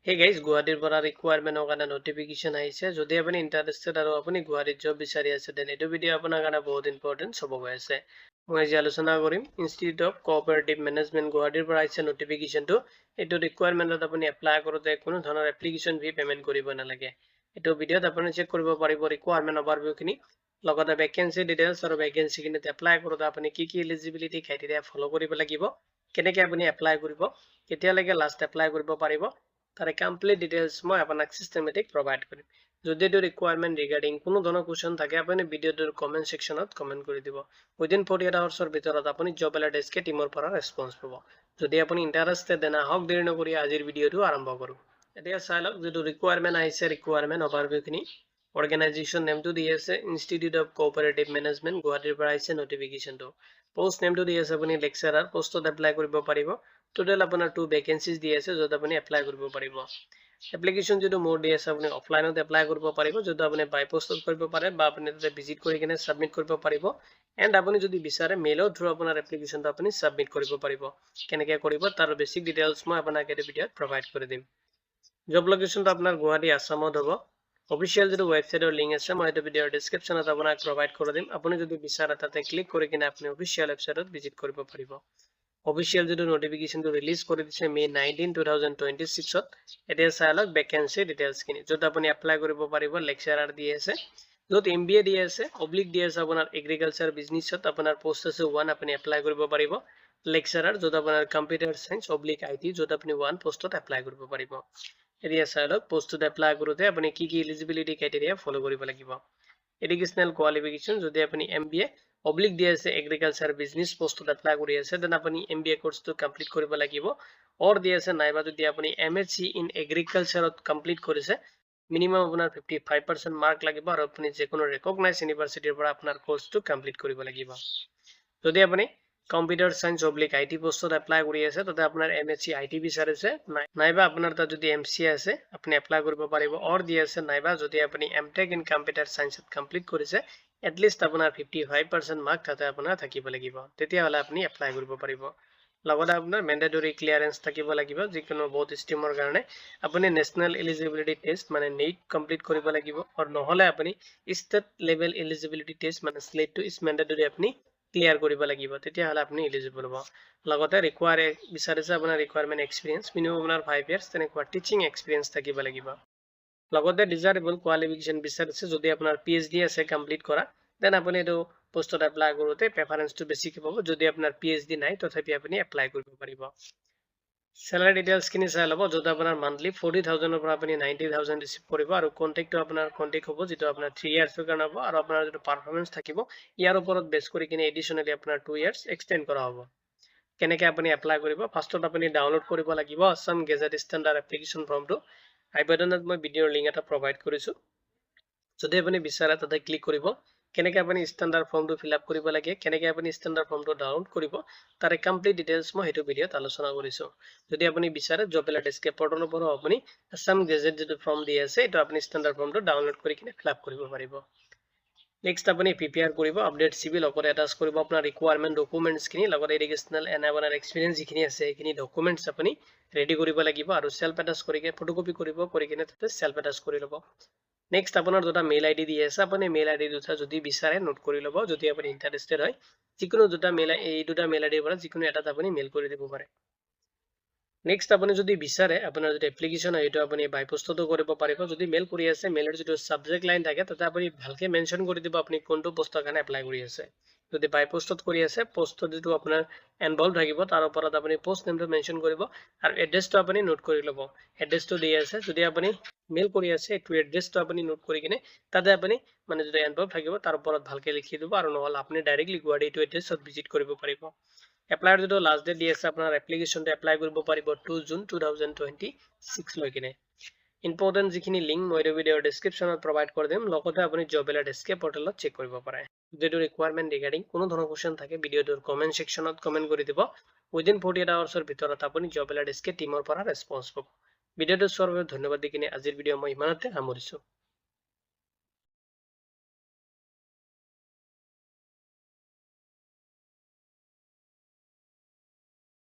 Hey guys, গুৱাহাটীৰ পৰা ৰিকুৱাৰমেণ্টৰ কাৰণে নটিফিকেশ্যন আহিছে। যদি আপুনি ইণ্টাৰেষ্টেড আৰু আপুনি গুৱাহাটীত জব বিচাৰি আছে, দেন এইটো ভিডিঅ' আপোনাৰ কাৰণে বহুত ইম্পৰ্টেণ্ট হ'ব গৈ আছে। মই আজি আলোচনা কৰিম ইনষ্টিটিউট অফ কোঅপাৰেটিভ মেনেজমেণ্ট গুৱাহাটীৰ পৰা আহিছে নটিফিকেশ্যনটো। এইটো ৰিকুৱাৰমেণ্টত আপুনি এপ্লাই কৰোঁতে কোনো ধৰণৰ এপ্লিকেশ্যন ফি পে'মেণ্ট কৰিব নালাগে। এইটো ভিডিঅ'ত আপুনি চেক কৰিব পাৰিব ৰিকুৱাৰমেণ্ট অভাৰভিউখিনি, লগতে ভেকেঞ্চি ডিটেইলছ আৰু ভেকেঞ্চিখিনিত এপ্লাই কৰোঁতে আপুনি কি এলিজিবিলিটি ক্ৰাইটেৰিয়া ফ'ল' কৰিব লাগিব, কেনেকৈ আপুনি এপ্লাই কৰিব, কেতিয়ালৈকে লাষ্ট এপ্লাই কৰিব পাৰিব, তাৰে কমপ্লিট ডিটেইলছ মই আপোনাক চিষ্টেমেটিক প্ৰভাইড কৰিম। যদি এইটো ৰিকুৱাৰমেণ্ট ৰিগাৰ্ডিং কোনো ধৰণৰ কুৱেশ্যন থাকে, আপুনি ভিডিঅ'টোৰ কমেণ্ট ছেকশ্যনত কমেণ্ট কৰি দিব। উইদিন 48 আৱাৰ্ছৰ ভিতৰত আপুনি জব এলাৰ্ট ডেস্কে টিমৰ পৰা ৰেছপন্স পাব। যদি আপুনি ইণ্টাৰেষ্টেড, তেনে আহক দেৰি নকৰি আজিৰ ভিডিঅ'টো আৰম্ভ কৰোঁ। এতিয়া চাই লওক যিটো ৰিকুৱাৰমেণ্ট আহিছে, ৰিকুৱাৰমেণ্ট অভাৰভিউখিনি। অৰ্গেনাইজেশ্যন নেমটো দি আছে ইনষ্টিটিউট অফ কোঅপাৰেটিভ মেনেজমেণ্ট গুৱাহাটীৰ পৰা আহিছে নটিফিকেশ্যনটো। পোষ্ট নেমটো দি আছে আপুনি লেকচাৰাৰ, পোষ্টত এপ্লাই কৰিব পাৰিব। টোটেল আপোনাৰ 2 ভেকেঞ্চিজ দি আছে য'ত আপুনি এপ্লাই কৰিব পাৰিব। এপ্লিকেশ্যন যিটো মোৰ দি আছে আপুনি অফলাইনত এপ্লাই কৰিব পাৰিব, যিটো আপুনি বাই পোষ্টত কৰিব পাৰে বা আপুনি তাতে ভিজিট কৰি কিনে ছাবমিট কৰিব পাৰিব। এণ্ড আপুনি যদি বিচাৰে মেইলৰ থ্ৰু আপোনাৰ এপ্লিকেশ্যনটো আপুনি ছাবমিট কৰিব পাৰিব। কেনেকৈ কৰিব তাৰ বেছিক ডিটেইলছ মই আপোনাক এইটো ভিডিঅ'ত প্ৰভাইড কৰি দিম। জব লোকেশ্যনটো আপোনাৰ গুৱাহাটী আছামত হ'ব। অফিচিয়েল যিটো ৱেবছাইটৰ লিংক আছে মই এইটো ভিডিঅ'ৰ ডিছক্ৰিপশ্যনত আপোনাক প্ৰভাইড কৰি দিম। আপুনি যদি বিচাৰে তাতে ক্লিক কৰি কিনে আপুনি অফিচিয়েল ৱেবছাইটত ভিজিট কৰিব পাৰিব। অফিচিয়েল যিটো নটিফিকেশ্যনটো ৰিলিজ কৰি দিছে মে 19, 2026ত। এতিয়া চাই লওক ভেকেঞ্চি ডিটেইলছখিনি, য'ত আপুনি এপ্লাই কৰিব পাৰিব। লেকচাৰাৰ দি আছে, য'ত MBA দি আছে, অব্লিক দি আছে আপোনাৰ এগ্ৰিকালচাৰ বিজনেছত আপোনাৰ পোষ্ট আছে 1, আপুনি এপ্লাই কৰিব পাৰিব। লেকচাৰাৰ য'ত আপোনাৰ কম্পিউটাৰ চাইন্স অব্লিক IT, য'ত আপুনি 1 পোষ্টত এপ্লাই কৰিব পাৰিব। এতিয়া চাই লওক পোষ্টত এপ্লাই কৰোঁতে আপুনি কি এলিজিবিলিটি ক্ৰাইটেৰিয়া ফ'ল' কৰিব লাগিব। এডুকেশ্যনেল কোৱালিফিকেশ্যন, যদি আপুনি MBA অব্লিক দি আছে এগ্ৰিকালচাৰ বিজনেছ পোষ্টত এপ্লাই কৰি আছে, দেন আপুনি MBA কোৰ্চটো কমপ্লিট কৰিব লাগিব। অৰ দি আছে নাইবা যদি আপুনি MSc ইন এগ্ৰিকালচাৰত কমপ্লিট কৰিছে, মিনিমাম আপোনাৰ 55% মাৰ্ক লাগিব আৰু আপুনি যিকোনো ৰেকগনাইজ ইউনিভাৰ্চিটিৰ পৰা আপোনাৰ কোৰ্চটো কমপ্লিট কৰিব লাগিব। যদি আপুনি কম্পিউটাৰ চাইন্স অব্লিক IT পোষ্টত এপ্লাই কৰি আছে, তাতে আপোনাৰ MSc IT বিচাৰিছে, নাইবা আপোনাৰ তাত যদি MCA আছে আপুনি এপ্লাই কৰিব পাৰিব। অৰ দি আছে নাইবা যদি আপুনি MTech ইন কম্পিউটাৰ চাইন্সত কমপ্লিট কৰিছে, এটলিষ্ট আপোনাৰ 55% মাৰ্ক তাতে আপোনাৰ থাকিব লাগিব, তেতিয়াহ'লে আপুনি এপ্লাই কৰিব পাৰিব। লগতে আপোনাৰ মেণ্ডেটৰী ক্লিয়াৰেন্স থাকিব লাগিব যিকোনো বহুত ষ্ট্ৰীমৰ কাৰণে। আপুনি নেশ্যনেল এলিজিবিলিটি টেষ্ট মানে NEET কমপ্লিট কৰিব লাগিব, আৰু নহ'লে আপুনি ষ্টেট লেভেল এলিজিবিলিটি টেষ্ট মানে স্লেটটো ইজ মেণ্ডেটৰী আপুনি ক্লিয়াৰ কৰিব লাগিব, তেতিয়াহ'লে আপুনি এলিজিবল হ'ব। লগতে বিচাৰিছে আপোনাৰ ৰিকুৱাৰমেণ্ট এক্সপিৰিয়েঞ্চ, মিনিমাম আপোনাৰ 5 years তেনেকুৱা টিচিং এক্সপিৰিয়েঞ্চ থাকিব লাগিব। লগতে ডিজাৰেবল কোৱালিফিকেশ্যন বিচাৰিছে, যদি আপোনাৰ PhD আছে কমপ্লিট কৰা, দেন আপুনি এইটো পোষ্টত এপ্লাই কৰোঁতে প্ৰেফাৰেঞ্চটো বেছিকৈ পাব। যদি আপোনাৰ PhD নাই তথাপি আপুনি এপ্লাই কৰিব পাৰিব। চেলাৰী ডিটেইলছখিনি চাই ল'ব, য'ত আপোনাৰ মান্থলি 40,000ৰ পৰা আপুনি 90,000 ৰিচিভ কৰিব, আৰু কণ্টেক্টটো আপোনাৰ কণ্টেক্ট হ'ব যিটো আপোনাৰ 3 yearsৰ কাৰণে হ'ব, আৰু আপোনাৰ যিটো পাৰফৰ্মেঞ্চ থাকিব ইয়াৰ ওপৰত বেছ কৰি কিনে এডিশ্যনেলি আপোনাৰ 2 years এক্সটেণ্ড কৰা হ'ব। কেনেকৈ আপুনি এপ্লাই কৰিব, ফাৰ্ষ্টত আপুনি ডাউনলোড কৰিব লাগিব আছাম গেজেট ষ্টেণ্ডাৰ্ড এপ্লিকেশ্যন ফৰ্মটো। আই বাটনত মই ভিডিঅ'ৰ লিংক এটা প্ৰভাইড কৰিছোঁ, যদি আপুনি বিচাৰে তাতে ক্লিক কৰিব। কেনেকৈ আপুনি ষ্টেণ্ডাৰ্ড ফৰ্মটো ফিল আপ কৰিব লাগে, কেনেকৈ আপুনি ষ্টেণ্ডাৰ্ড ফৰ্মটো ডাউনলোড কৰিব, তাৰে কমপ্লিট ডিটেইলছ মই সেইটো ভিডিঅ'ত আলোচনা কৰিছোঁ। যদি আপুনি বিচাৰে জব এলাৰ্ট ডেস্ক পৰ্টেলৰ পৰাও আপুনি আছাম গেজেট যিটো ফৰ্ম দি আছে এইটো আপুনি ষ্টেণ্ডাৰ্ড ফৰ্মটো ডাউনলোড কৰি কিনে ফিল আপ কৰিব পাৰিব। নেক্সট আপুনি প্ৰিপেয়াৰ কৰিব আপডেট CV, লগতে এটাচ কৰিব আপোনাৰ ৰিকুৱাৰমেণ্ট ডকুমেণ্টছখিনি, লগতে এডুকেশ্যনেল এণ্ড আপোনাৰ এক্সপিৰিয়েঞ্চ যিখিনি আছে সেইখিনি ডকুমেণ্টছ আপুনি ৰেডি কৰিব লাগিব, আৰু চেল্ফ এটাচ কৰি কিনে ফটোকপি কৰি কিনে তাতে চেল্ফ এটাচ কৰি ল'ব। নেক্সট আপোনাৰ দুটা মেইল ID দি আছে, আপুনি মেইল ID দুটা যদি বিচাৰে নোট কৰি ল'ব, যদি আপুনি ইণ্টাৰেষ্টেড হয়। যিকোনো এই দুটা মেইল IDৰ পৰা যিকোনো এটাত আপুনি মেইল কৰি দিব পাৰে। নেক্সট আপুনি যদি বিচাৰে আপোনাৰ যদি এপ্লিকেশ্যন হয় এইটো আপুনি বাই পোষ্টতো কৰিব পাৰিব। যদি মেইল কৰি আছে, মেইলৰ যিটো ছাবজেক্ট লাইন থাকে তাতে আপুনি ভালকৈ মেনশ্যন কৰি দিব আপুনি কোনটো পোষ্টৰ কাৰণে এপ্লাই কৰি আছে। যদি বাই পোষ্টত কৰি আছে, পোষ্টত যিটো আপোনাৰ এনভল্ভ থাকিব তাৰ ওপৰত আপুনি পোষ্ট নেমটো মেনশ্যন কৰিব, আৰু এড্ৰেছটো আপুনি নোট কৰি ল'ব। এড্ৰেছটো দি আছে, যদি আপুনি মেইল কৰি আছে এইটো এড্ৰেছটো আপুনি নোট কৰি কিনে তাতে আপুনি মানে যিটো এনভল্ভ থাকিব তাৰ ওপৰত ভালকৈ লিখি দিব, আৰু নহ'লে আপুনি ডাইৰেক্টলি গুৱাহাটী এইটো এড্ৰেছত ভিজিট কৰিব পাৰিব। এপ্লাইৰ যিটো লাষ্ট ডেট দি আছে, আপোনাৰ এপ্লিকেশ্যনটো এপ্লাই কৰিব পাৰিব 2 June 2026 লৈ কিনে। ইম্পৰ্টেণ্ট যিখিনি লিংক মই ভিডিঅ'ৰ ডিছক্ৰিপশ্যনত প্ৰভাইড কৰি দিম, লগতে আপুনি জব এলাৰ্ট ডেস্ক পৰ্টেলত চেক কৰিব পাৰে। যিটো ৰিকুৱাৰমেণ্ট ৰিগাৰ্ডিং কোনো ধৰণৰ কুৱেশ্যন থাকে ভিডিঅ'টোৰ কমেণ্ট ছেকশ্যনত কমেণ্ট কৰি দিব। উইদিন 48 আৱাৰ্ছৰ ভিতৰত আপুনি জব এলাৰ্ট ডেস্ক টিমৰ পৰা ৰেছপন্স পাব। ভিডিঅ'টো চোৱাৰ বাবে ধন্যবাদ দি কিনে আজিৰ ভিডিঅ' মই ইমানতে সামৰিছোঁ।